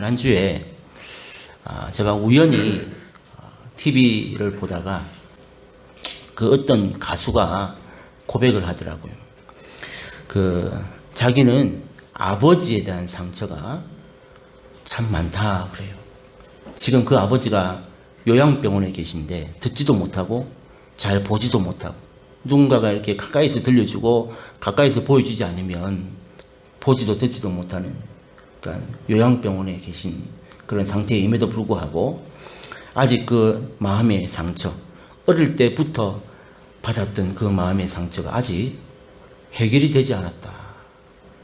지난주에 제가 우연히 TV를 보다가 그 어떤 가수가 고백을 하더라고요. 자기는 아버지에 대한 상처가 참 많다 그래요. 지금 그 아버지가 요양병원에 계신데 듣지도 못하고 잘 보지도 못하고 누군가가 이렇게 가까이서 들려주고 가까이서 보여주지 않으면 보지도 듣지도 못하는 그러니까 요양병원에 계신 그런 상태임에도 불구하고 아직 그 마음의 상처, 어릴 때부터 받았던 그 마음의 상처가 아직 해결이 되지 않았다.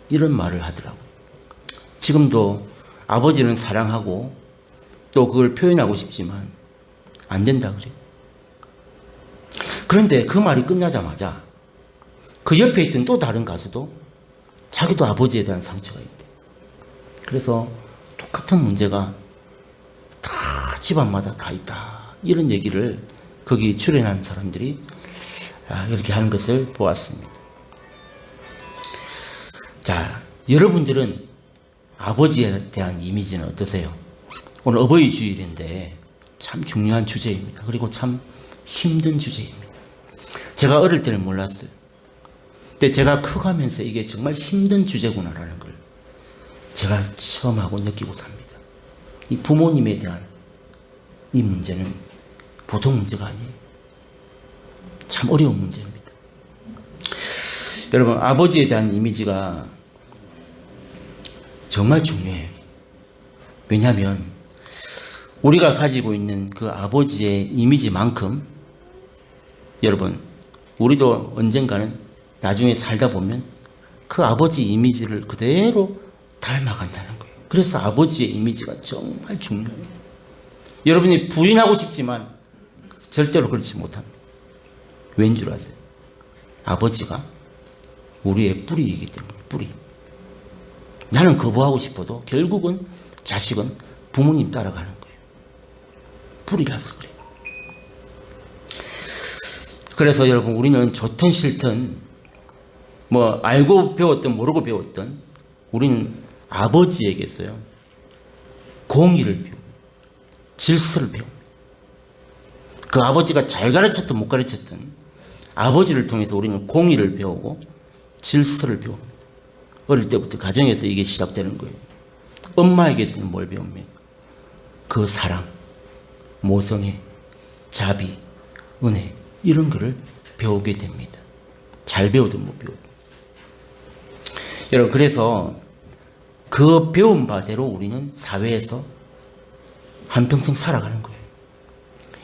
이런 말을 하더라고요. 지금도 아버지는 사랑하고 또 그걸 표현하고 싶지만 안 된다 그래요. 그런데 그 말이 끝나자마자 그 옆에 있던 또 다른 가수도 자기도 아버지에 대한 상처가 있대. 그래서 똑같은 문제가 다 집안마다 다 있다. 이런 얘기를 거기 출연한 사람들이 이렇게 하는 것을 보았습니다. 자, 여러분들은 아버지에 대한 이미지는 어떠세요? 오늘 어버이 주일인데 참 중요한 주제입니다. 그리고 참 힘든 주제입니다. 제가 어릴 때는 몰랐어요. 근데 제가 커가면서 이게 정말 힘든 주제구나라는 걸 제가 처음 하고 느끼고 삽니다. 이 부모님에 대한 이 문제는 보통 문제가 아니에요. 참 어려운 문제입니다. 여러분, 아버지에 대한 이미지가 정말 중요해요. 왜냐하면 우리가 가지고 있는 그 아버지의 이미지만큼 여러분, 우리도 언젠가는 나중에 살다 보면 그 아버지 이미지를 그대로 닮아간다는 거예요. 그래서 아버지의 이미지가 정말 중요해요. 여러분이 부인하고 싶지만 절대로 그렇지 못합니다. 왠 줄 아세요? 아버지가 우리의 뿌리이기 때문에 뿌리. 나는 거부하고 싶어도 결국은 자식은 부모님 따라가는 거예요. 뿌리라서 그래요. 그래서 여러분, 우리는 좋든 싫든 뭐 알고 배웠든 모르고 배웠든 우리는 아버지에게서요 공의를 배웁니다. 질서를 배웁니다. 그 아버지가 잘 가르쳤든 못 가르쳤든 아버지를 통해서 우리는 공의를 배우고 질서를 배웁니다. 어릴 때부터 가정에서 이게 시작되는 거예요. 엄마에게서는 뭘 배웁니까? 그 사랑, 모성애, 자비, 은혜 이런 거를 배우게 됩니다. 잘 배우든 못 배우든. 여러분, 그래서 그 배운 바대로 우리는 사회에서 한평생 살아가는 거예요.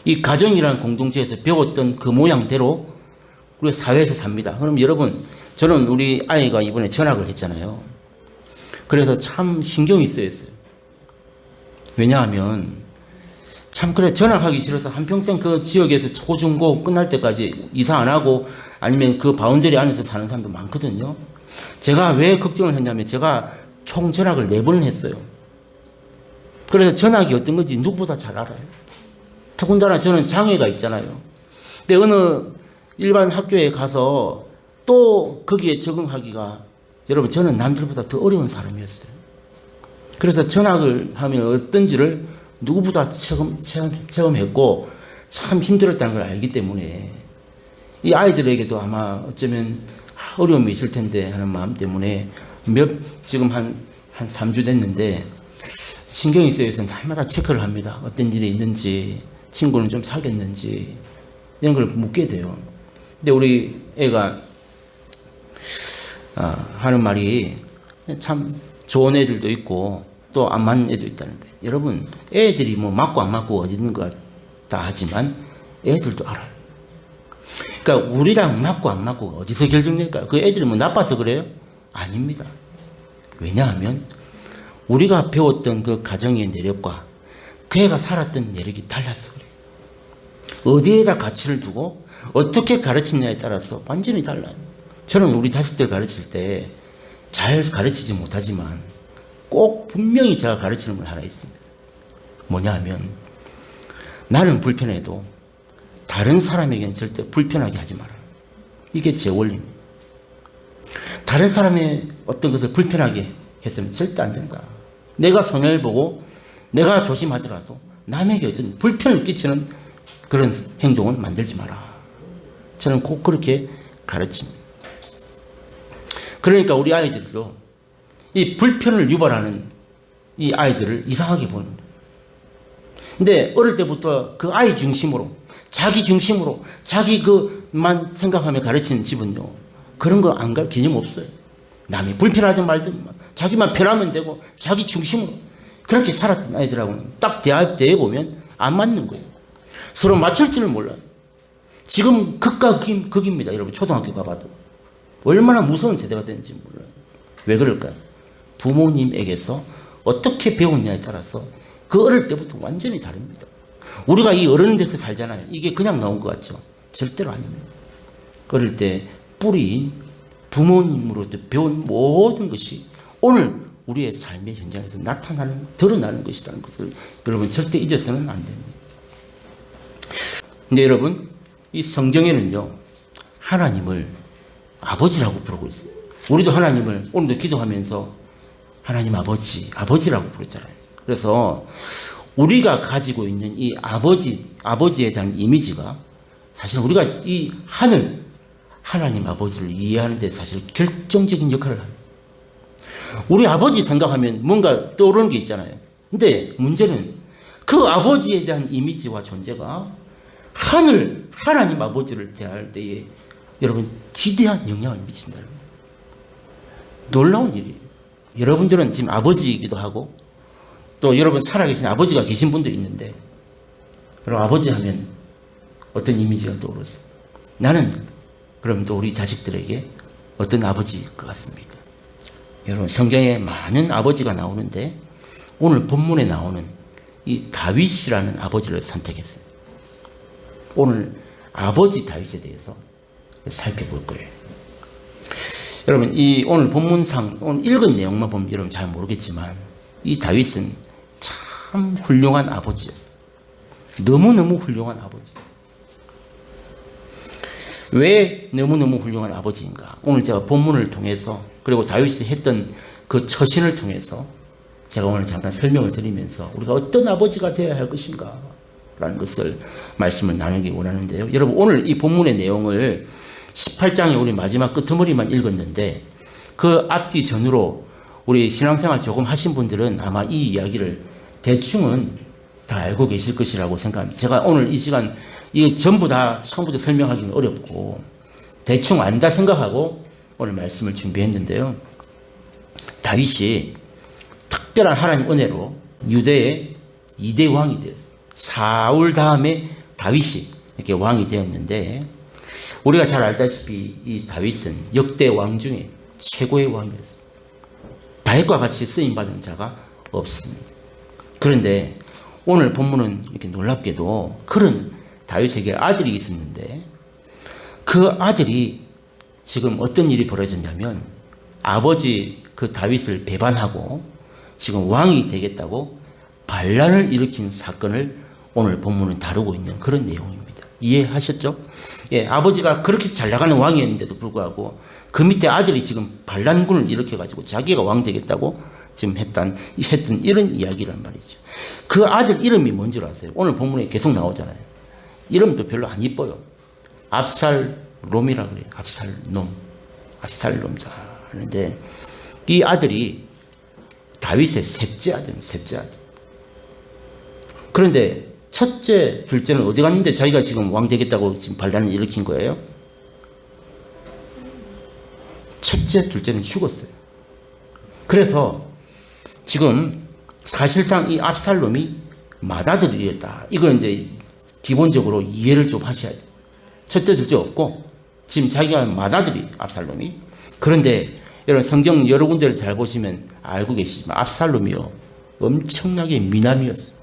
이 가정이라는 공동체에서 배웠던 그 모양대로 우리가 사회에서 삽니다. 그럼 여러분, 저는 우리 아이가 이번에 전학을 했잖아요. 그래서 참 신경이 쓰였어요. 왜냐하면 참 그래 전학하기 싫어서 한평생 그 지역에서 초중고 끝날 때까지 이사 안 하고 아니면 그 바운더리 안에서 사는 사람도 많거든요. 제가 왜 걱정을 했냐면 제가 총 전학을 4번을 했어요. 그래서 전학이 어떤 건지 누구보다 잘 알아요. 더군다나 저는 장애가 있잖아요. 근데 어느 일반 학교에 가서 또 거기에 적응하기가 여러분 저는 남들보다 더 어려운 사람이었어요. 그래서 전학을 하면 어떤지를 누구보다 체험했고 참 힘들었다는 걸 알기 때문에 이 아이들에게도 아마 어쩌면 어려움이 있을 텐데 하는 마음 때문에 지금 한 3주 됐는데 신경이 쓰여서 날마다 체크를 합니다. 어떤 일이 있는지 친구는 좀 사귀었는지 이런 걸 묻게 돼요. 근데 우리 애가 하는 말이 참 좋은 애들도 있고 또 안 맞는 애도 있다는 거예요. 여러분, 애들이 뭐 맞고 안 맞고 어디 있는 것 같다 하지만 애들도 알아요. 그러니까 우리랑 맞고 안 맞고 어디서 결정될까요? 그 애들이 뭐 나빠서 그래요? 아닙니다. 왜냐하면 우리가 배웠던 그 가정의 내력과 그 애가 살았던 내력이 달라서 그래요. 어디에다 가치를 두고 어떻게 가르치느냐에 따라서 완전히 달라요. 저는 우리 자식들 가르칠 때 잘 가르치지 못하지만 꼭 분명히 제가 가르치는 건 하나 있습니다. 뭐냐 하면 나는 불편해도 다른 사람에게는 절대 불편하게 하지 마라. 이게 제 원리입니다. 다른 사람의 어떤 것을 불편하게 했으면 절대 안 된다. 내가 손해를 보고 내가 조심하더라도 남에게 어떤 불편을 끼치는 그런 행동은 만들지 마라. 저는 꼭 그렇게 가르칩니다. 그러니까 우리 아이들도 이 불편을 유발하는 이 아이들을 이상하게 보는 거예요. 근데 어릴 때부터 그 아이 중심으로, 자기 중심으로, 자기 그만 생각하며 가르치는 집은요, 그런 거 안 갈 개념 없어요. 남이 불편하든 말든 자기만 편하면 되고 자기 중심으로 그렇게 살았던 아이들하고는 딱 대해 보면 안 맞는 거예요. 서로 맞출 줄을 몰라요. 지금 극과 극입니다. 여러분 초등학교 가봐도 얼마나 무서운 세대가 되는지 몰라요. 왜 그럴까요? 부모님에게서 어떻게 배웠냐에 따라서 그 어릴 때부터 완전히 다릅니다. 우리가 이 어른 데서 살잖아요. 이게 그냥 나온 것 같죠? 절대로 아닙니다. 어릴 때 뿌리인 부모님으로부터 배운 모든 것이 오늘 우리의 삶의 현장에서 드러나는 것이라는 것을 여러분 절대 잊어서는 안 됩니다. 근데 여러분, 이 성경에는요, 하나님을 아버지라고 부르고 있어요. 우리도 하나님을 오늘도 기도하면서 하나님 아버지라고 부르잖아요. 그래서 우리가 가지고 있는 이 아버지에 대한 이미지가 사실 우리가 이 하나님 아버지를 이해하는 데 사실 결정적인 역할을 합니다. 우리 아버지 생각하면 뭔가 떠오르는 게 있잖아요. 근데 문제는 그 아버지에 대한 이미지와 존재가 하나님 아버지를 대할 때에 여러분 지대한 영향을 미친다는 거예요. 놀라운 일이에요. 여러분들은 지금 아버지이기도 하고 또 여러분 살아계신 아버지가 계신 분도 있는데 그럼 아버지 하면 어떤 이미지가 떠오르세요? 나는 그럼 또 우리 자식들에게 어떤 아버지일 것 같습니까? 여러분 성경에 많은 아버지가 나오는데 오늘 본문에 나오는 이 다윗이라는 아버지를 선택했어요. 오늘 아버지 다윗에 대해서 살펴볼 거예요. 여러분 이 오늘 본문상 오늘 읽은 내용만 보면 여러분 잘 모르겠지만 이 다윗은 참 훌륭한 아버지였어요. 너무너무 훌륭한 아버지. 왜 너무너무 훌륭한 아버지인가? 오늘 제가 본문을 통해서 그리고 다윗이 했던 그 처신을 통해서 제가 오늘 잠깐 설명을 드리면서 우리가 어떤 아버지가 되어야 할 것인가 라는 것을 말씀을 나누기 원하는데요. 여러분 오늘 이 본문의 내용을 18장의 우리 마지막 끄트머리만 읽었는데 그 앞뒤 전후로 우리 신앙생활 조금 하신 분들은 아마 이 이야기를 대충은 다 알고 계실 것이라고 생각합니다. 제가 오늘 이 시간 이거 전부 다 처음부터 설명하기는 어렵고 대충 안다 생각하고 오늘 말씀을 준비했는데요. 다윗이 특별한 하나님 은혜로 유대의 2대 왕이 되었어요. 사울 다음에 다윗이 이렇게 왕이 되었는데 우리가 잘 알다시피 이 다윗은 역대 왕 중에 최고의 왕이었어요. 다윗과 같이 쓰임받은 자가 없습니다. 그런데 오늘 본문은 이렇게 놀랍게도 그런 다윗에게 아들이 있었는데 그 아들이 지금 어떤 일이 벌어졌냐면 아버지 그 다윗을 배반하고 지금 왕이 되겠다고 반란을 일으킨 사건을 오늘 본문은 다루고 있는 그런 내용입니다. 이해하셨죠? 예, 아버지가 그렇게 잘 나가는 왕이었는데도 불구하고 그 밑에 아들이 지금 반란군을 일으켜가지고 자기가 왕 되겠다고 지금 했던 이런 이야기란 말이죠. 그 아들 이름이 뭔지 아세요? 오늘 본문에 계속 나오잖아요. 이름도 별로 안 이뻐요. 압살롬이라 그래요. 압살롬자 하는데 이 아들이 다윗의 셋째 아들. 그런데 첫째, 둘째는 어디 갔는데 자기가 지금 왕 되겠다고 지금 반란을 일으킨 거예요? 첫째, 둘째는 죽었어요. 그래서 지금 사실상 이 압살롬이 맏아들이었다. 이걸 이제 기본적으로 이해를 좀 하셔야 돼요. 첫째, 둘째 없고 지금 자기가 맏아들이 압살롬이. 그런데 여러분 성경 여러 군데를 잘 보시면 알고 계시지만 압살롬이요 엄청나게 미남이었어요.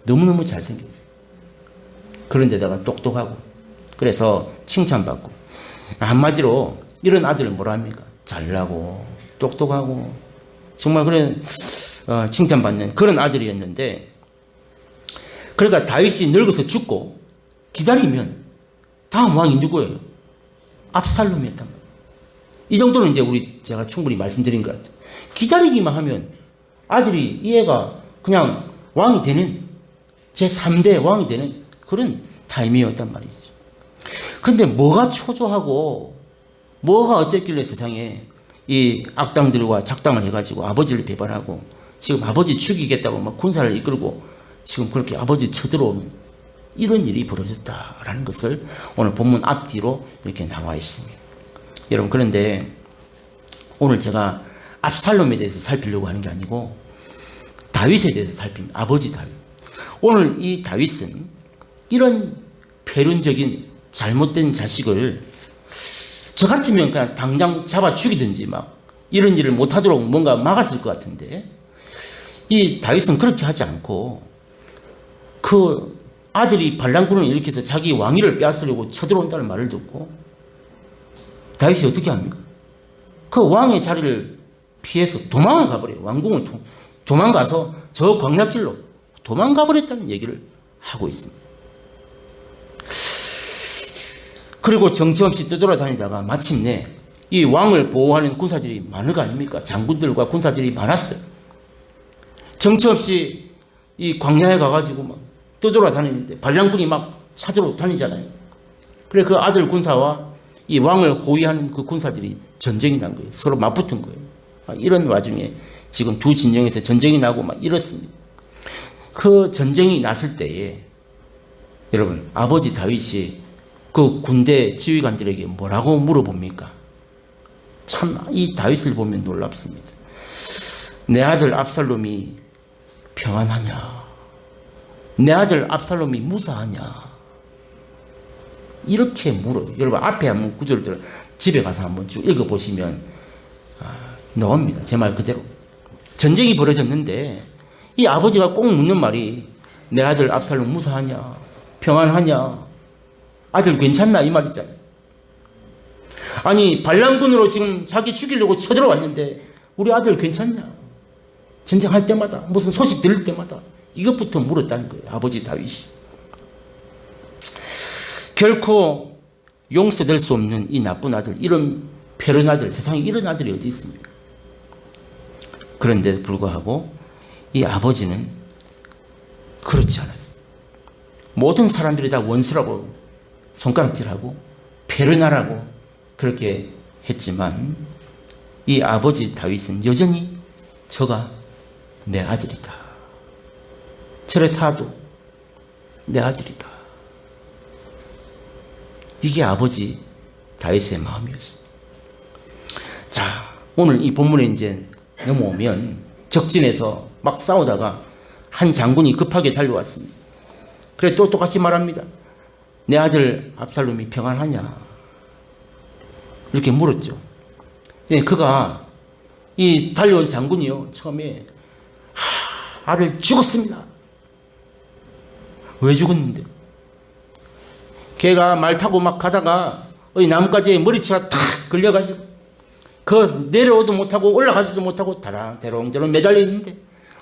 너무너무 잘생겼어요. 그런데다가 똑똑하고 그래서 칭찬받고 한마디로 이런 아들은 뭐라 합니까? 잘나고 똑똑하고 정말 그런 칭찬받는 그런 아들이었는데 그러니까 다윗이 늙어서 죽고 기다리면 다음 왕이 누구예요? 압살롬이었단 말이에요. 이 정도는 이제 제가 충분히 말씀드린 것 같아요. 기다리기만 하면 아들이 이 애가 그냥 왕이 되는 제3대 왕이 되는 그런 타이밍이었단 말이죠. 그런데 뭐가 초조하고 뭐가 어쨌길래 세상에 이 악당들과 작당을 해가지고 아버지를 배반하고 지금 아버지 죽이겠다고 막 군사를 이끌고 지금 그렇게 아버지 쳐들어오는 이런 일이 벌어졌다라는 것을 오늘 본문 앞뒤로 이렇게 나와 있습니다. 여러분, 그런데 오늘 제가 압살롬에 대해서 살피려고 하는 게 아니고 다윗에 대해서 살핍니다. 아버지 다윗. 오늘 이 다윗은 이런 폐륜적인 잘못된 자식을 저 같으면 그냥 당장 잡아 죽이든지 막 이런 일을 못하도록 뭔가 막았을 것 같은데 이 다윗은 그렇게 하지 않고 그 아들이 반란군을 일으켜서 자기 왕위를 빼앗으려고 쳐들어온다는 말을 듣고 다윗이 어떻게 합니까? 그 왕의 자리를 피해서 도망을 가버려요. 왕궁을 도망가서 저 광야길로 도망가 버렸다는 얘기를 하고 있습니다. 그리고 정처없이 떠돌아다니다가 마침내 이 왕을 보호하는 군사들이 많을 거 아닙니까? 장군들과 군사들이 많았어요. 정처없이 이 광야에 가가지고 막 떠돌아다니는데 반란군이 막 찾으러 다니잖아요. 그래 그 아들 군사와 이 왕을 호위하는 그 군사들이 전쟁이 난 거예요. 서로 맞붙은 거예요. 이런 와중에 지금 두 진영에서 전쟁이 나고 막 이렇습니다. 그 전쟁이 났을 때에 여러분 아버지 다윗이 그 군대 지휘관들에게 뭐라고 물어봅니까? 참 이 다윗을 보면 놀랍습니다. 내 아들 압살롬이 평안하냐? 내 아들 압살롬이 무사하냐? 이렇게 물어요. 여러분 앞에 한번 구절들을 집에 가서 한번 쭉 읽어보시면 나옵니다. 제 말 그대로. 전쟁이 벌어졌는데 이 아버지가 꼭 묻는 말이 내 아들 압살롬 무사하냐? 평안하냐? 아들 괜찮나? 이 말이잖아요. 아니 반란군으로 지금 자기 죽이려고 쳐들어왔는데 우리 아들 괜찮냐? 전쟁할 때마다 무슨 소식 들을 때마다 이것부터 물었다는 거예요. 아버지 다윗이. 결코 용서될 수 없는 이 나쁜 아들, 이런 폐륜 아들, 세상에 이런 아들이 어디 있습니까? 그런데도 불구하고 이 아버지는 그렇지 않았어요. 모든 사람들이 다 원수라고 손가락질하고 폐륜하라고 그렇게 했지만 이 아버지 다윗은 여전히 저가 내 아들이다. 절의 사도 내 아들이다. 이게 아버지 다윗의 마음이었습니다. 자, 오늘 이 본문에 이제 넘어오면 적진에서 막 싸우다가 한 장군이 급하게 달려왔습니다. 그래 또 똑같이 말합니다. 내 아들 압살롬이 평안하냐? 이렇게 물었죠. 네, 그가 이 달려온 장군이요 처음에 아들 죽었습니다. 왜 죽었는데? 걔가 말 타고 막 가다가 나뭇가지에 머리채가 탁 걸려가지고 그 내려오도 못하고 올라가지도 못하고 대롱대롱 매달려 있는데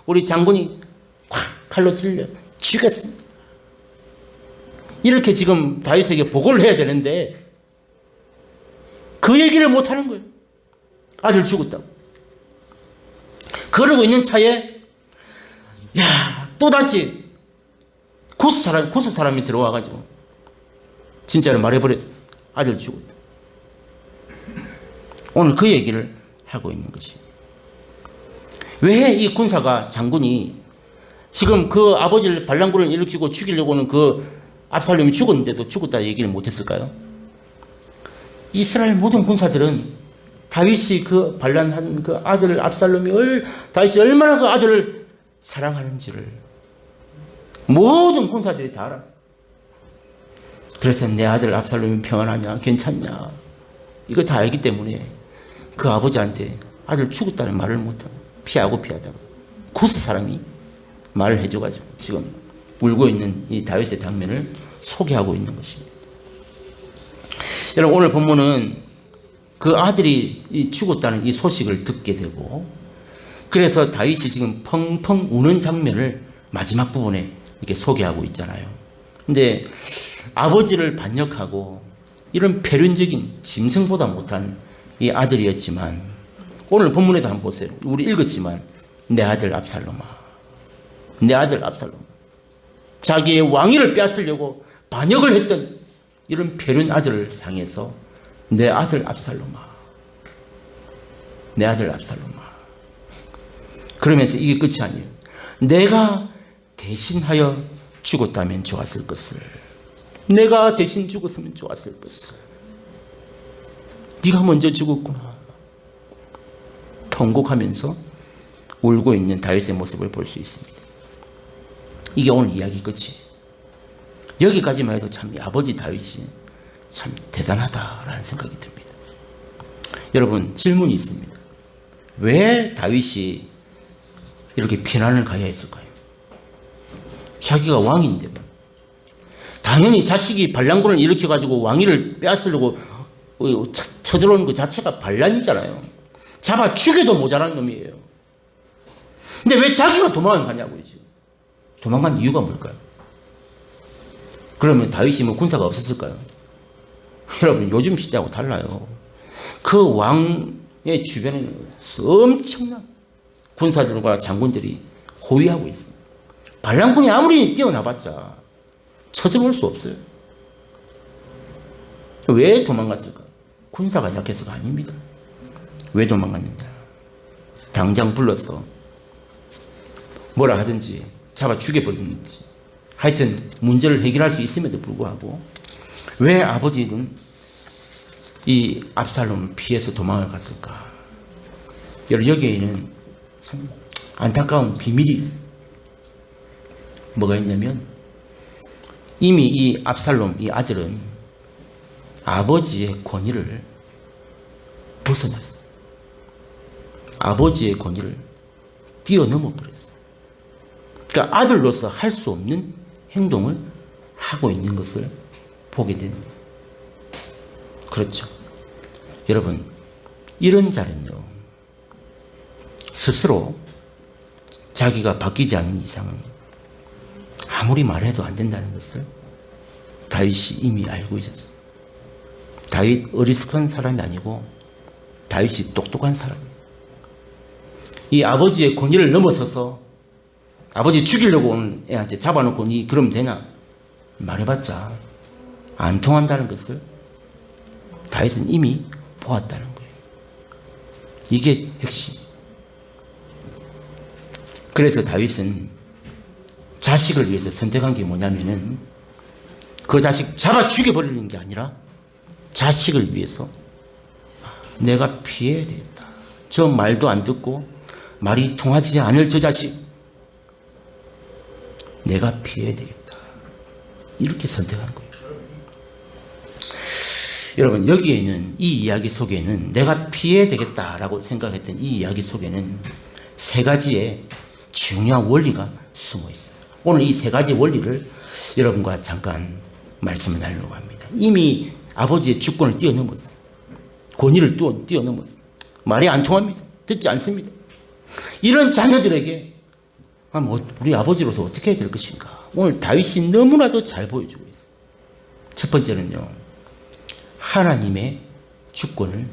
우리 장군이 확 칼로 찔려 죽였습니다. 이렇게 지금 다윗에게 보고를 해야 되는데 그 얘기를 못하는 거예요. 아들 죽었다고. 그러고 있는 차에 또다시 구스 사람이 들어와가지고 진짜로 말해버렸어. 아들 죽었다. 오늘 그 얘기를 하고 있는 것이에요. 왜 이 군사가 장군이 지금 그 아버지를 반란군을 일으키고 죽이려고는 그 압살롬이 죽었는데도 죽었다 얘기를 못했을까요? 이스라엘 모든 군사들은 다윗이 그 반란한 그 아들 압살롬이 다윗이 얼마나 그 아들을 사랑하는지를 모든 군사들이 다 알았어. 그래서 내 아들 압살롬이 평안하냐, 괜찮냐, 이걸 다 알기 때문에 그 아버지한테 아들 죽었다는 말을 못하고 피하다가 구스 사람이 말을 해줘가지고 지금 울고 있는 이 다윗의 장면을 소개하고 있는 것입니다. 여러분 오늘 본문은 그 아들이 죽었다는 이 소식을 듣게 되고 그래서 다윗이 지금 펑펑 우는 장면을 마지막 부분에 이렇게 소개하고 있잖아요. 근데 아버지를 반역하고 이런 폐륜적인 짐승보다 못한 이 아들이었지만 오늘 본문에도 한번 보세요. 우리 읽었지만 내 아들 압살롬아 내 아들 압살롬. 자기의 왕위를 빼앗으려고 반역을 했던 이런 배륜 아들을 향해서 내 아들 압살롬아, 내 아들 압살롬아. 그러면서 이게 끝이 아니에요. 내가 대신하여 죽었다면 좋았을 것을. 내가 대신 죽었으면 좋았을 것을. 네가 먼저 죽었구나. 통곡하면서 울고 있는 다윗의 모습을 볼 수 있습니다. 이게 오늘 이야기 끝이에요. 여기까지만 해도 참 아버지 다윗이 참 대단하다라는 생각이 듭니다. 여러분, 질문이 있습니다. 왜 다윗이 이렇게 피난을 가야 했을까요? 자기가 왕인데 당연히 자식이 반란군을 일으켜가지고 왕위를 빼앗으려고 쳐들어오는 그 자체가 반란이잖아요. 잡아 죽여도 모자란 놈이에요. 근데 왜 자기가 도망을 가냐고요, 지금. 도망간 이유가 뭘까요? 그러면 다윗이 뭐 군사가 없었을까요? 여러분, 요즘 시대하고 달라요. 그 왕의 주변에는 엄청난 군사들과 장군들이 호위하고 있습니다. 반란군이 아무리 뛰어나봤자 쳐들어올 수 없어요. 왜 도망갔을까? 군사가 약해서가 아닙니다. 왜 도망갔느냐? 당장 불러서 뭐라 하든지 잡아 죽여버리든지 하여튼 문제를 해결할 수 있음에도 불구하고 왜 아버지는 이 압살롬을 피해서 도망을 갔을까? 여기에는 참 안타까운 비밀이 있어요. 뭐가 있냐면 이미 이 압살롬, 이 아들은 아버지의 권위를 벗어났어요. 아버지의 권위를 뛰어넘어 버렸어요. 그러니까 아들로서 할 수 없는 행동을 하고 있는 것을 보게 됩니다. 그렇죠. 여러분, 이런 자는요, 스스로 자기가 바뀌지 않는 이상은 아무리 말해도 안 된다는 것을 다윗이 이미 알고 있었어요. 다윗 어리석은 사람이 아니고 다윗이 똑똑한 사람이에요. 이 아버지의 권위를 넘어서서 아버지 죽이려고 온 애한테 잡아놓고 니 그러면 되나? 말해봤자 안 통한다는 것을 다윗은 이미 보았다는 거예요. 이게 핵심. 그래서 다윗은 자식을 위해서 선택한 게 뭐냐면은 그 자식 잡아 죽여버리는 게 아니라 자식을 위해서 내가 피해야 되겠다. 저 말도 안 듣고 말이 통하지 않을 저 자식 내가 피해야 되겠다. 이렇게 선택한 거예요. 여러분, 여기에는 이 이야기 속에는 내가 피해야 되겠다라고 생각했던 이 이야기 속에는 세 가지의 중요한 원리가 숨어 있어요. 오늘 이 세 가지 원리를 여러분과 잠깐 말씀을 나누려고 합니다. 이미 아버지의 주권을 뛰어넘었어요. 권위를 뛰어넘었어요. 말이 안 통합니다. 듣지 않습니다. 이런 자녀들에게 우리 아버지로서 어떻게 해야 될 것인가? 오늘 다윗이 너무나도 잘 보여주고 있어요. 첫 번째는요, 하나님의 주권을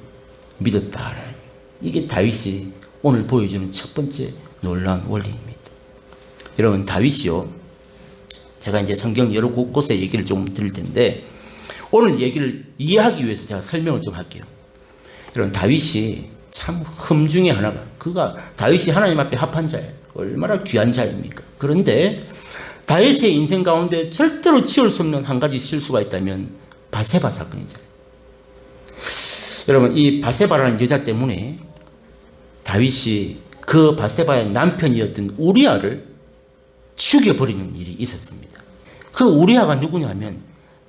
믿었다라는, 이게 다윗이 오늘 보여주는 첫 번째 놀라운 원리입니다. 여러분, 다윗이요, 제가 이제 성경 여러 곳에 얘기를 좀 드릴 텐데 오늘 얘기를 이해하기 위해서 제가 설명을 좀 할게요. 여러분, 다윗이 참 흠 중에 하나가, 그가 다윗이 하나님 앞에 합한 자예요. 얼마나 귀한 자입니까? 그런데 다윗의 인생 가운데 절대로 지울 수 없는 한 가지 실수가 있다면 바세바 사건이잖아요. 여러분, 이 바세바라는 여자 때문에 다윗이 그 바세바의 남편이었던 우리아를 죽여버리는 일이 있었습니다. 그 우리아가 누구냐면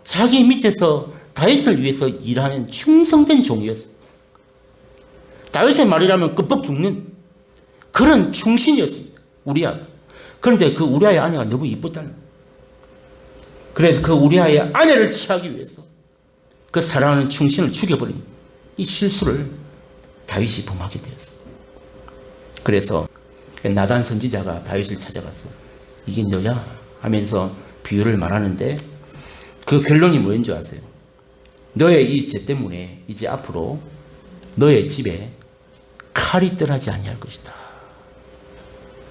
자기 밑에서 다윗을 위해서 일하는 충성된 종이었어요. 다윗의 말이라면 끄뻑 죽는 그런 충신이었습니다. 우리아가. 그런데 그 우리아의 아내가 너무 이뻤다는 거예요. 그래서 그 우리아의 아내를 취하기 위해서 그 사랑하는 충신을 죽여버린 이 실수를 다윗이 범하게 되었어요. 그래서 나단 선지자가 다윗을 찾아가서 이게 너야? 하면서 비유를 말하는데 그 결론이 뭐인 줄 아세요? 너의 이 죄 때문에 이제 앞으로 너의 집에 칼이 떠나지 아니할 것이다.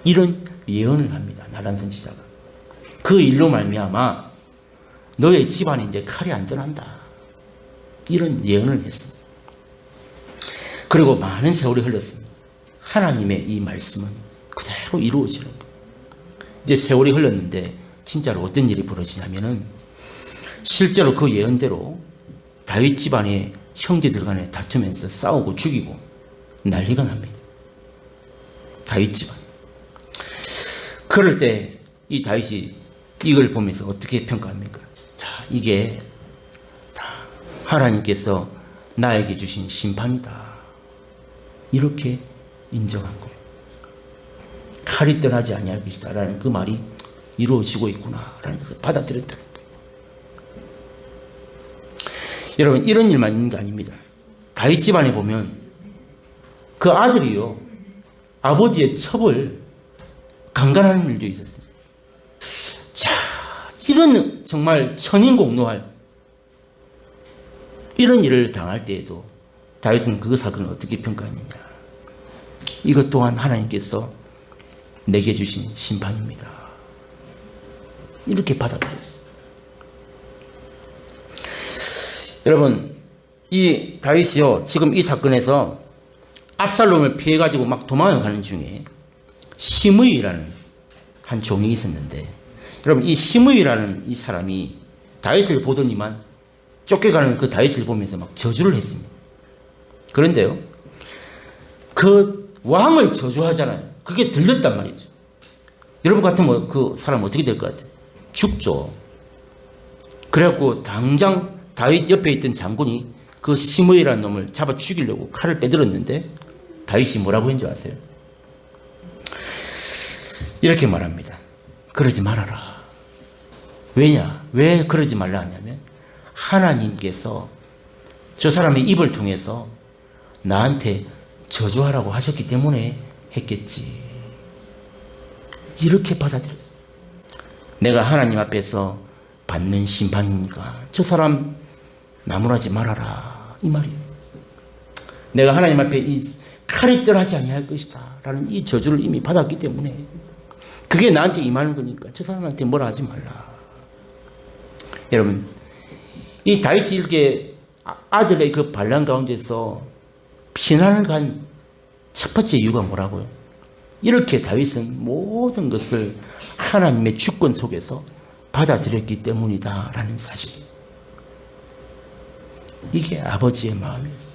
이런 예언을 합니다. 나단 선지자가. 그 일로 말미암아 너의 집안에 이제 칼이 안 들어간다. 이런 예언을 했습니다. 그리고 많은 세월이 흘렀습니다. 하나님의 이 말씀은 그대로 이루어지는 거예요. 이제 세월이 흘렀는데 진짜로 어떤 일이 벌어지냐면은 실제로 그 예언대로 다윗 집안의 형제들 간에 다투면서 싸우고 죽이고 난리가 납니다. 다윗 집안. 그럴 때 이 다윗이 이걸 보면서 어떻게 평가합니까? 자, 이게 다 하나님께서 나에게 주신 심판이다. 이렇게 인정한 거예요. 칼이 떠나지 아니하겠다라는 그 말이 이루어지고 있구나라는 것을 받아들였다는 거예요. 여러분, 이런 일만 있는 게 아닙니다. 다윗 집안에 보면 그 아들이요, 아버지의 첩을 강간하는 일도 있었어요. 자, 이런 정말 천인공노할 이런 일을 당할 때에도 다윗은 그 사건을 어떻게 평가했느냐. 이것 또한 하나님께서 내게 주신 심판입니다. 이렇게 받아들였어요. 여러분, 이 다윗이요, 지금 이 사건에서 압살롬을 피해가지고 막 도망을 가는 중에 시므이라는 한 종이 있었는데, 여러분, 이 시므이라는 이 사람이 다윗을 보더니만 쫓겨가는 그 다윗을 보면서 막 저주를 했습니다. 그런데요, 그 왕을 저주하잖아요. 그게 들렸단 말이죠. 여러분 같으면 그 사람 어떻게 될 것 같아요? 죽죠. 그래갖고 당장 다윗 옆에 있던 장군이 그 시므이라는 놈을 잡아 죽이려고 칼을 빼들었는데 다윗이 뭐라고 했는지 아세요? 이렇게 말합니다. 그러지 말아라. 왜냐? 왜 그러지 말라 하냐면 하나님께서 저 사람의 입을 통해서 나한테 저주하라고 하셨기 때문에 했겠지. 이렇게 받아들였어요. 내가 하나님 앞에서 받는 심판이니까 저 사람 나무라지 말아라. 이 말이에요. 내가 하나님 앞에 이 칼이 떠나지 아니할 것이다 라는 이 저주를 이미 받았기 때문에 그게 나한테 임하는 거니까 저 사람한테 뭐라 하지 말라. 여러분, 이 다윗이 이렇게 아들의 그 반란 가운데서 피난을 간 첫 번째 이유가 뭐라고요? 이렇게 다윗은 모든 것을 하나님의 주권 속에서 받아들였기 때문이다 라는 사실. 이게 아버지의 마음이었어요.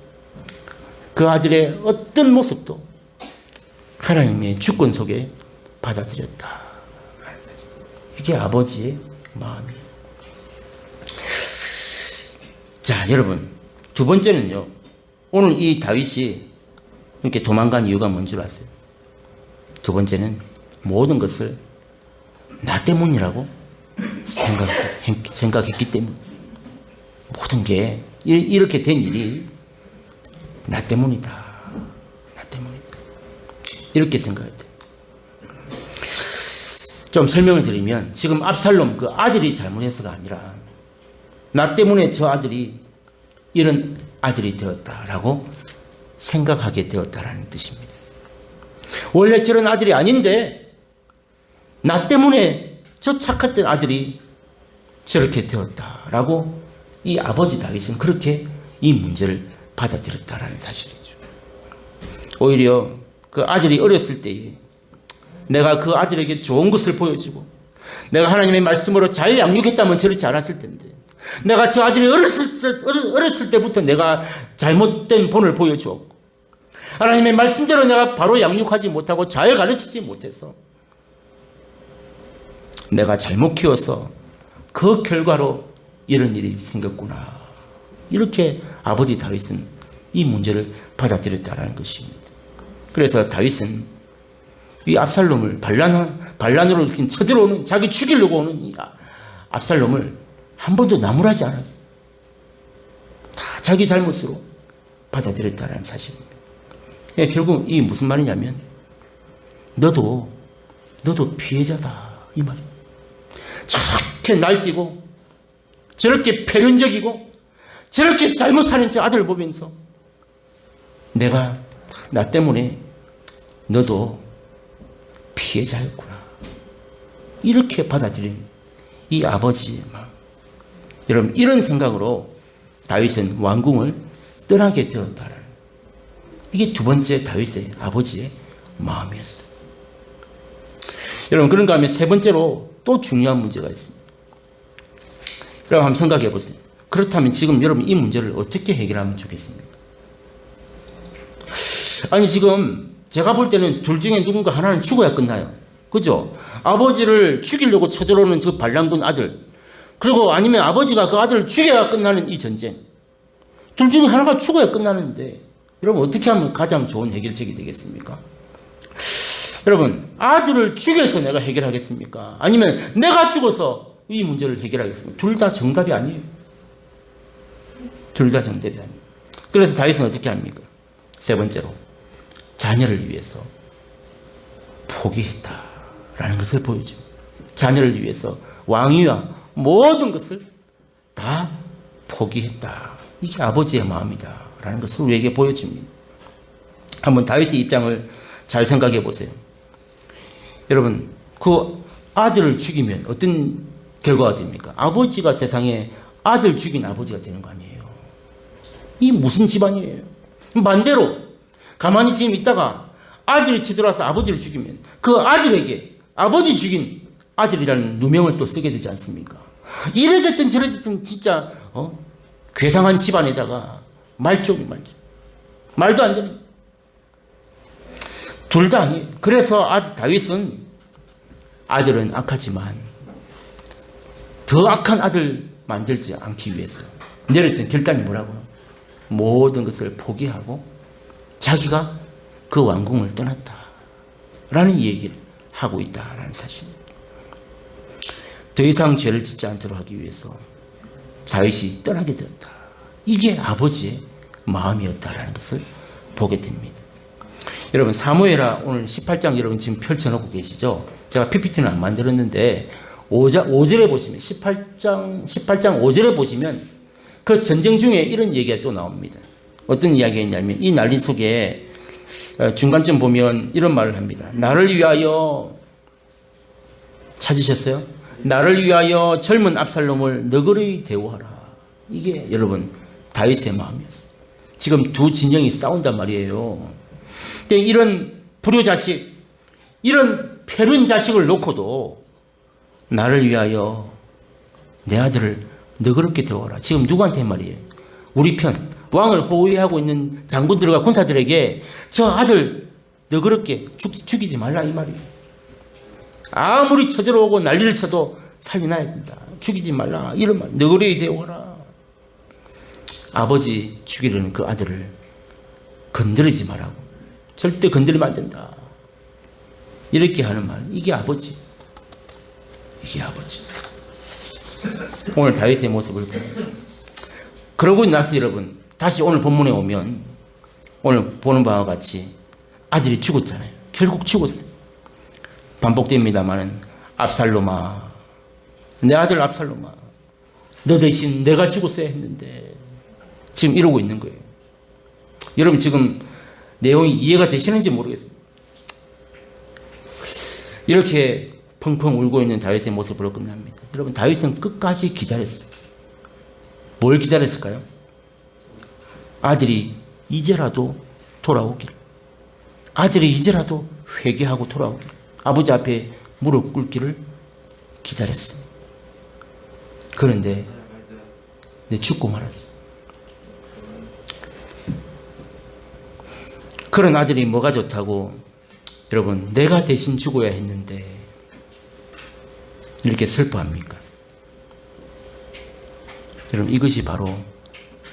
그 아들의 어떤 모습도 하나님의 주권 속에 받아들였다 라는 사실. 이게 아버지의 마음이에요. 자, 여러분, 두 번째는요, 오늘 이 다윗이 이렇게 도망간 이유가 뭔 줄 아세요? 두 번째는 모든 것을 나 때문이라고 생각했기 때문에, 모든 게 이렇게 된 일이 나 때문이다. 나 때문이다. 이렇게 생각했대요. 좀 설명을 드리면 지금 압살롬 그 아들이 잘못해서가 아니라 나 때문에 저 아들이 이런 아들이 되었다라고 생각하게 되었다라는 뜻입니다. 원래 저런 아들이 아닌데 나 때문에 저 착했던 아들이 저렇게 되었다라고 이 아버지 다윗은 그렇게 이 문제를 받아들였다라는 사실이죠. 오히려 그 아들이 어렸을 때에 내가 그 아들에게 좋은 것을 보여주고 내가 하나님의 말씀으로 잘 양육했다면 저렇지 않았을 텐데, 내가 저 아들이 어렸을 때부터 내가 잘못된 본을 보여주었고 하나님의 말씀대로 내가 바로 양육하지 못하고 잘 가르치지 못해서 내가 잘못 키워서 그 결과로 이런 일이 생겼구나. 이렇게 아버지 다윗은 이 문제를 받아들였다는 것입니다. 그래서 다윗은 이 압살롬을 반란으로 이렇게 쳐들어오는, 자기 죽이려고 오는 이 압살롬을 한 번도 나무라지 않았어요. 다 자기 잘못으로 받아들였다는 사실입니다. 결국 이 무슨 말이냐면 너도 피해자다 이 말이에요. 저렇게 날뛰고 저렇게 패륜적이고 저렇게 잘못 사는 저 아들을 보면서 나 때문에 너도 피해자였구나. 이렇게 받아들인 이 아버지의 마음. 여러분, 이런 생각으로 다윗은 왕궁을 떠나게 되었다라는, 이게 두 번째 다윗의 아버지의 마음이었어요. 여러분, 그런가 하면 세 번째로 또 중요한 문제가 있습니다. 여러분, 한번 생각해 보세요. 그렇다면 지금 여러분 이 문제를 어떻게 해결하면 좋겠습니까? 아니, 지금 제가 볼 때는 둘 중에 누군가 하나는 죽어야 끝나요. 그죠? 아버지를 죽이려고 쳐들어오는 저 반란군 아들, 그리고 아니면 아버지가 그 아들을 죽여야 끝나는 이 전쟁. 둘 중에 하나가 죽어야 끝나는데 여러분 어떻게 하면 가장 좋은 해결책이 되겠습니까? 여러분, 아들을 죽여서 내가 해결하겠습니까? 아니면 내가 죽어서 이 문제를 해결하겠습니까? 둘 다 정답이 아니에요. 둘 다 정답이 아니에요. 그래서 다윗은 어떻게 합니까? 세 번째로, 자녀를 위해서 포기했다라는 것을 보여줍니다. 자녀를 위해서 왕위와 모든 것을 다 포기했다. 이게 아버지의 마음이다라는 것을 우리에게 보여줍니다. 한번 다윗의 입장을 잘 생각해 보세요. 여러분, 그 아들을 죽이면 어떤 결과가 됩니까? 아버지가 세상에 아들 죽인 아버지가 되는 거 아니에요. 이 무슨 집안이에요? 반대로 가만히 지금 있다가 아들이 쳐들어와서 아버지를 죽이면 그 아들에게 아버지 죽인 아들이라는 누명을 또 쓰게 되지 않습니까? 이래됐든 저래됐든 진짜 괴상한 집안에다가 말종이 말도 안 되는, 둘 다 아니에요. 그래서 다윗은 아들은 악하지만 더 악한 아들 만들지 않기 위해서 내렸던 결단이 뭐라고요? 모든 것을 포기하고 자기가 그 왕궁을 떠났다라는 얘기를 하고 있다라는 사실입니다. 더 이상 죄를 짓지 않도록 하기 위해서 다윗이 떠나게 되었다. 이게 아버지의 마음이었다라는 것을 보게 됩니다. 여러분, 사무엘하 오늘 18장 여러분 지금 펼쳐놓고 계시죠? 제가 PPT는 안 만들었는데 5절에 보시면 18장 5절에 보시면 그 전쟁 중에 이런 얘기가 또 나옵니다. 어떤 이야기가 있냐면 이 난리 속에 중간쯤 보면 이런 말을 합니다. 나를 위하여, 찾으셨어요? 나를 위하여 젊은 압살롬을 너그러이 대우하라. 이게 여러분 다윗의 마음이었어요. 지금 두 진영이 싸운단 말이에요. 근데 이런 불효자식, 이런 패륜 자식을 놓고도 나를 위하여 내 아들을 너그럽게 대우하라. 지금 누구한테 말이에요? 우리 편, 왕을 호위하고 있는 장군들과 군사들에게 저 아들 너그럽게 죽이지 말라 이 말이에요. 아무리 쳐들어오고 난리를 쳐도 살려놔야 된다. 죽이지 말라. 이런 말. 너그러이 대우하라. 아버지 죽이려는 그 아들을 건드리지 말라고. 절대 건드리면 안 된다. 이렇게 하는 말. 이게 아버지. 이게 아버지. 오늘 다윗의 모습을 보면. 그러고 나서 여러분, 다시 오늘 본문에 오면 오늘 보는 바와 같이 아들이 죽었잖아요. 결국 죽었어요. 반복됩니다만은 압살롬아, 내 아들 압살롬아, 너 대신 내가 죽었어야 했는데, 지금 이러고 있는 거예요. 여러분 지금 내용이 이해가 되시는지 모르겠어요. 이렇게 펑펑 울고 있는 다윗의 모습으로 끝납니다. 여러분 다윗은 끝까지 기다렸어요. 뭘 기다렸을까요? 아들이 이제라도 돌아오길, 아들이 이제라도 회개하고 돌아오길, 아버지 앞에 무릎 꿇기를 기다렸습니다. 그런데 죽고 말았어요. 그런 아들이 뭐가 좋다고 여러분 내가 대신 죽어야 했는데 이렇게 슬퍼합니까? 여러분 이것이 바로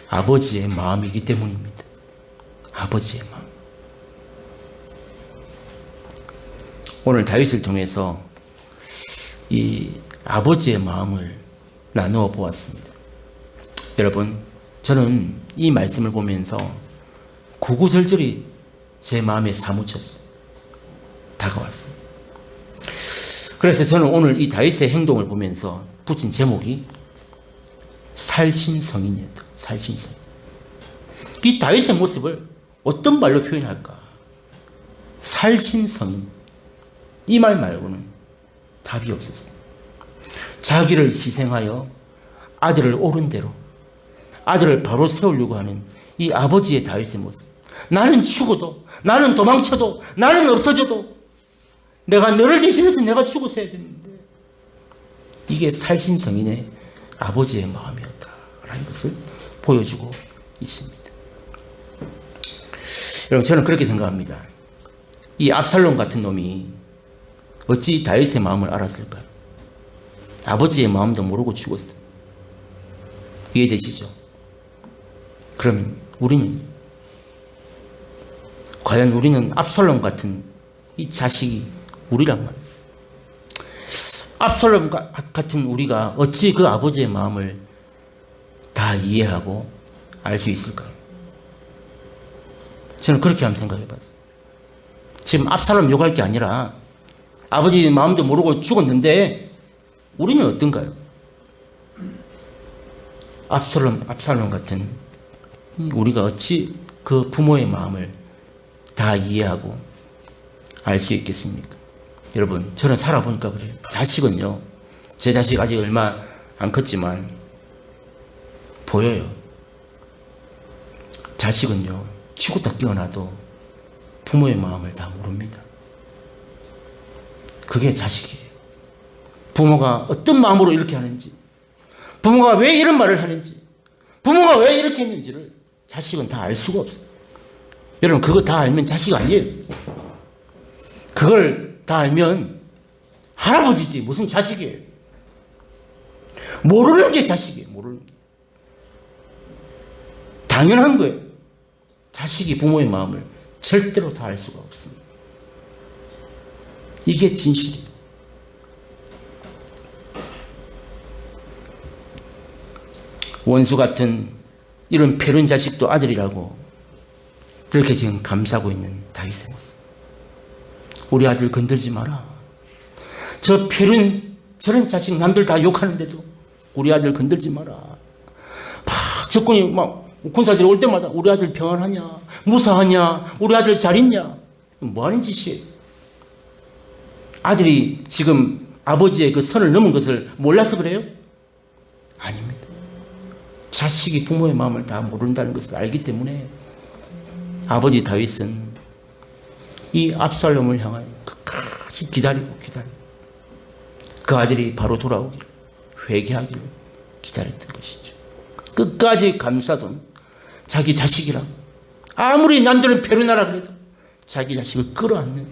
아버지의 마음이기 때문입니다. 아버지의 마음. 오늘 다윗을 통해서 이 아버지의 마음을 나누어 보았습니다. 여러분 저는 이 말씀을 보면서 구구절절히 제 마음에 사무쳤어요. 다가왔어요. 그래서 저는 오늘 이 다윗의 행동을 보면서 붙인 제목이 살신성인이었다. 살신성인. 이 다윗의 모습을 어떤 말로 표현할까? 살신성인. 이 말 말고는 답이 없었어요. 자기를 희생하여 아들을 옳은 대로, 아들을 바로 세우려고 하는 이 아버지의 다윗의 모습. 나는 죽어도, 나는 도망쳐도, 나는 없어져도 내가 너를 대신해서 내가 죽어서야 되는데, 이게 살신성인의 아버지의 마음이었다라는 것을 보여주고 있습니다. 여러분, 저는 그렇게 생각합니다. 이 압살롬 같은 놈이 어찌 다윗의 마음을 알았을까요? 아버지의 마음도 모르고 죽었어요. 이해되시죠? 그러면 우리는, 과연 우리는 압살롬 같은 이 자식이 우리란 말이에요. 압살롬 같은 우리가 어찌 그 아버지의 마음을 다 이해하고 알 수 있을까요? 저는 그렇게 한번 생각해 봤어요. 지금 압살롬 욕할 게 아니라 아버지의 마음도 모르고 죽었는데 우리는 어떤가요? 압살롬 같은 우리가 어찌 그 부모의 마음을 다 이해하고 알 수 있겠습니까? 여러분, 저는 살아보니까 그래요. 자식은요, 제 자식 아직 얼마 안 컸지만 보여요. 자식은요, 죽었다 깨어나도 부모의 마음을 다 모릅니다. 그게 자식이에요. 부모가 어떤 마음으로 이렇게 하는지, 부모가 왜 이런 말을 하는지, 부모가 왜 이렇게 했는지를 자식은 다 알 수가 없어요. 여러분, 그거 다 알면 자식 아니에요. 그걸 다 알면 할아버지지 무슨 자식이에요. 모르는 게 자식이에요. 모르는 게. 당연한 거예요. 자식이 부모의 마음을 절대로 다 알 수가 없습니다. 이게 진실이에요. 원수 같은 이런 패륜 자식도 아들이라고 그렇게 지금 감싸고 있는 다윗의 모습. 우리 아들 건들지 마라. 저 패륜 저런 자식 남들 다 욕하는데도 우리 아들 건들지 마라. 막 적군이 막 군사들이 올 때마다 우리 아들 평안하냐, 무사하냐, 우리 아들 잘 있냐. 뭐 하는 짓이에요? 아들이 지금 아버지의 그 선을 넘은 것을 몰라서 그래요? 아닙니다. 자식이 부모의 마음을 다 모른다는 것을 알기 때문에 아버지 다윗은 이 압살롬을 향하여 끝까지 기다리고 그 아들이 바로 돌아오기를, 회개하기를 기다렸던 것이죠. 끝까지 감싸던 자기 자식이라, 아무리 남들은 패륜하라 그래도 자기 자식을 끌어안는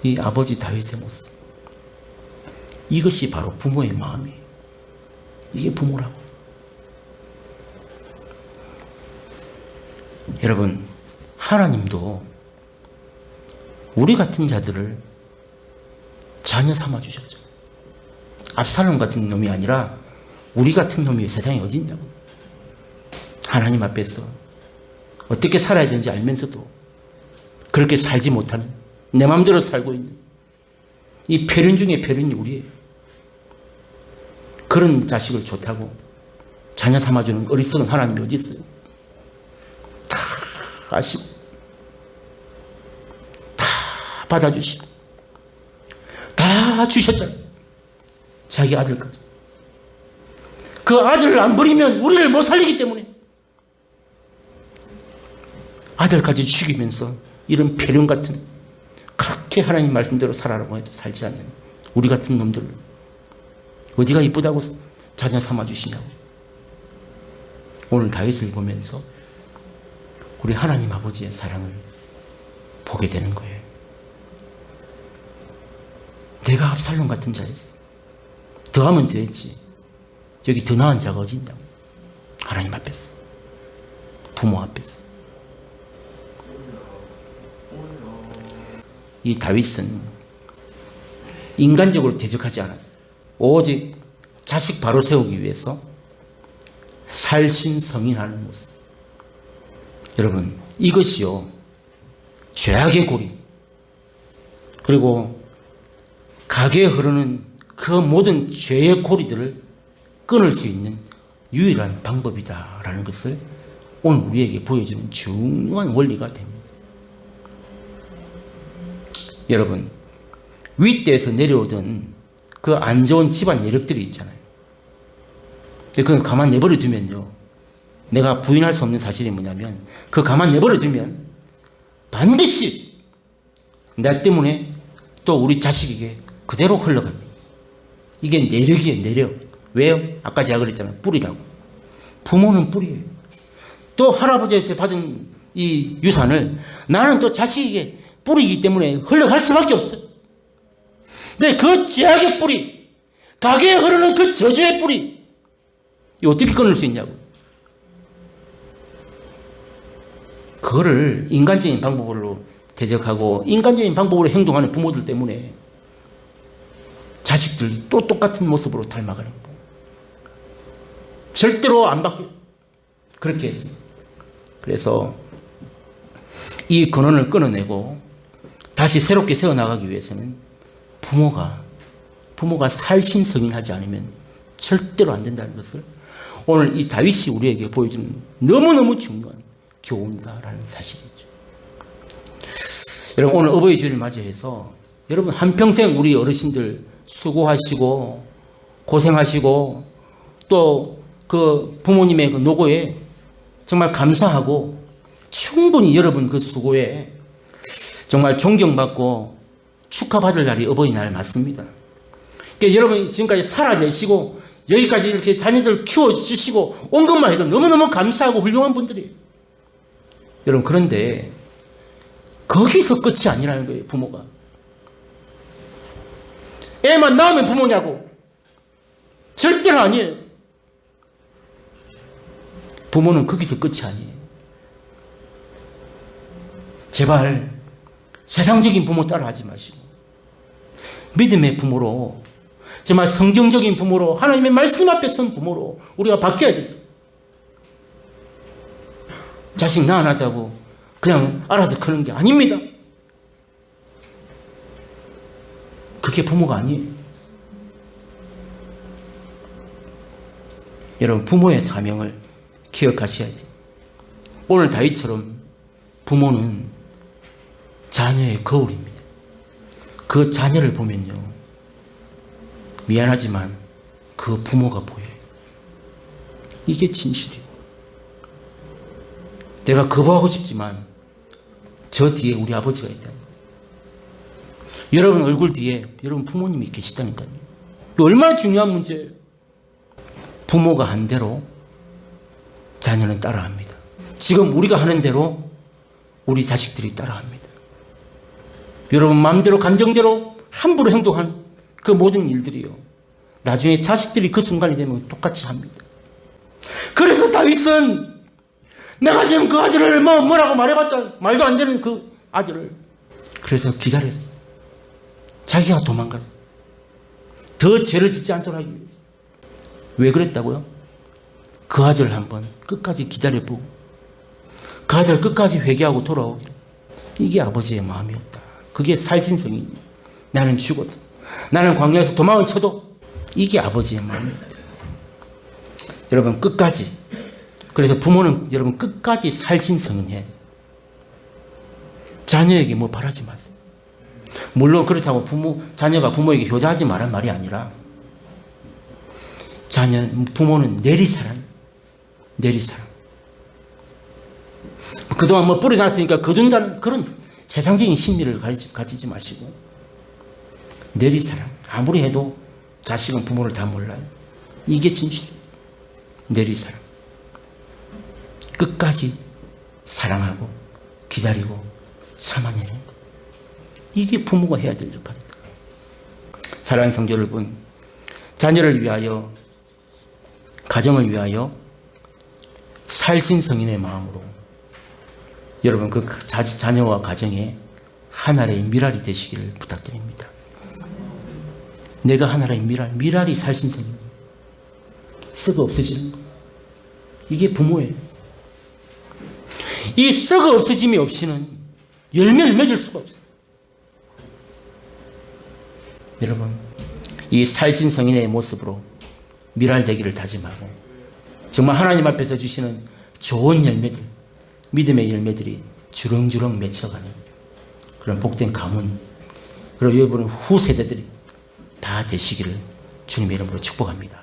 이 아버지 다윗의 모습. 이것이 바로 부모의 마음이에요. 이게 부모라고. 여러분, 하나님도 우리 같은 자들을 자녀 삼아주셨죠. 압살롬 같은 놈이 아니라 우리 같은 놈이 세상에 어디 있냐고. 하나님 앞에서 어떻게 살아야 되는지 알면서도 그렇게 살지 못하는, 내 마음대로 살고 있는 이 패륜 중에 패륜이 우리예요. 그런 자식을 좋다고 자녀 삼아주는 어리석은 하나님이 어디 있어요? 다 아시고 다 받아주시고 다 주셨잖아요. 자기 아들까지. 그 아들을 안 버리면 우리를 못 살리기 때문에 아들까지 죽이면서 이런 패륜 같은, 그렇게 하나님 말씀대로 살아라고 해도 살지 않는 우리 같은 놈들 어디가 이쁘다고 자녀 삼아주시냐고. 오늘 다윗을 보면서 우리 하나님 아버지의 사랑을 보게 되는 거예요. 내가 압살롬 같은 자였어. 더하면 되지. 여기 더 나은 자가 어디 있냐고. 하나님 앞에서, 부모 앞에서. 이 다윗은 인간적으로 대적하지 않았어요. 오직 자식 바로 세우기 위해서 살신성인하는 모습. 여러분, 이것이요, 죄악의 고리, 그리고 가게에 흐르는 그 모든 죄의 고리들을 끊을 수 있는 유일한 방법이다라는 것을 오늘 우리에게 보여주는 중요한 원리가 됩니다. 여러분, 윗대에서 내려오던 그 안 좋은 집안 내력들이 있잖아요. 근데 그건 가만 내버려 두면요. 내가 부인할 수 없는 사실이 뭐냐면 그 가만 내버려 두면 반드시 나 때문에 또 우리 자식에게 그대로 흘러갑니다. 이게 내력이에요, 내력. 왜요? 아까 제가 그랬잖아요. 뿌리라고. 부모는 뿌리예요. 또 할아버지한테 받은 이 유산을 나는 또 자식에게 뿌리이기 때문에 흘러갈 수밖에 없어요. 근데 그 죄악의 뿌리, 가게에 흐르는 그 저주의 뿌리, 이거 어떻게 끊을 수 있냐고. 그거를 인간적인 방법으로 대적하고 인간적인 방법으로 행동하는 부모들 때문에 자식들이 또 똑같은 모습으로 닮아가는 거예요. 절대로 안 바뀌어요. 그렇게 했어요. 그래서 이 근원을 끊어내고 다시 새롭게 세워나가기 위해서는 부모가 살신성인하지 않으면 절대로 안 된다는 것을 오늘 이 다윗이 우리에게 보여주는 너무너무 중요한 교훈이다라는 사실이죠. 여러분, 오늘 어버이 주일을 맞이해서 여러분 한평생 우리 어르신들 수고하시고 고생하시고 또 그 부모님의 그 노고에 정말 감사하고 충분히 여러분 그 수고에 정말 존경받고 축하받을 날이 어버이날 맞습니다. 그러니까 여러분 지금까지 살아내시고 여기까지 이렇게 자녀들 키워주시고 온 것만 해도 너무너무 감사하고 훌륭한 분들이에요. 여러분, 그런데 거기서 끝이 아니라는 거예요. 부모가 애만 낳으면 부모냐고. 절대로 아니에요. 부모는 거기서 끝이 아니에요. 제발 세상적인 부모 따라하지 마시고 믿음의 부모로, 정말 성경적인 부모로, 하나님의 말씀 앞에 선 부모로 우리가 바뀌어야 돼요. 자식 낳아놨다고 그냥 알아서 크는 게 아닙니다. 그게 부모가 아니에요. 여러분, 부모의 사명을 기억하셔야 돼요. 오늘 다윗처럼 부모는 자녀의 거울입니다. 그 자녀를 보면요, 미안하지만 그 부모가 보여요. 이게 진실이에요. 내가 거부하고 싶지만 저 뒤에 우리 아버지가 있다. 여러분 얼굴 뒤에 여러분 부모님이 계시다니까요. 이거 얼마나 중요한 문제예요. 부모가 한 대로 자녀는 따라합니다. 지금 우리가 하는 대로 우리 자식들이 따라합니다. 여러분 마음대로 감정대로 함부로 행동한 그 모든 일들이요, 나중에 자식들이 그 순간이 되면 똑같이 합니다. 그래서 다윗은 내가 지금 그 아들을 뭐라고 말해봤자 말도 안 되는 그 아들을, 그래서 기다렸어. 자기가 도망갔어. 더 죄를 짓지 않도록 하기 위해서. 왜 그랬다고요? 그 아들을 한번 끝까지 기다려보고 그 아들 끝까지 회개하고 돌아오기를. 이게 아버지의 마음이었다. 그게 살신성이. 나는 죽어도, 나는 광야에서 도망을 쳐도 이게 아버지의 마음이었다. 여러분 끝까지. 그래서 부모는 여러분 끝까지 살신성인해. 자녀에게 뭐 바라지 마세요. 물론 그렇다고 자녀가 부모에게 효자하지 말란 말이 아니라, 부모는 내리사랑. 그동안 뭐 뿌려놨으니까 거둔다는 그런 세상적인 심리를 가지지 마시고, 내리사랑. 아무리 해도 자식은 부모를 다 몰라요. 이게 진실이에요. 내리사랑. 끝까지 사랑하고 기다리고 참아내는 것. 이게 부모가 해야 될 역할이다. 사랑하는 성도 여러분, 자녀를 위하여, 가정을 위하여 살신성인의 마음으로 여러분 그 자녀와 가정에 하나의 미랄이 되시기를 부탁드립니다. 내가 하나의 미랄이 살신성인, 썩어 없어지는 것. 이게 부모예요. 이 썩어 없어짐이 없이는 열매를 맺을 수가 없어요. 여러분, 이 살신성인의 모습으로 미랄되기를 다짐하고, 정말 하나님 앞에서 주시는 좋은 열매들, 믿음의 열매들이 주렁주렁 맺혀가는 그런 복된 가문, 그리고 여러분 후 세대들이 다 되시기를 주님의 이름으로 축복합니다.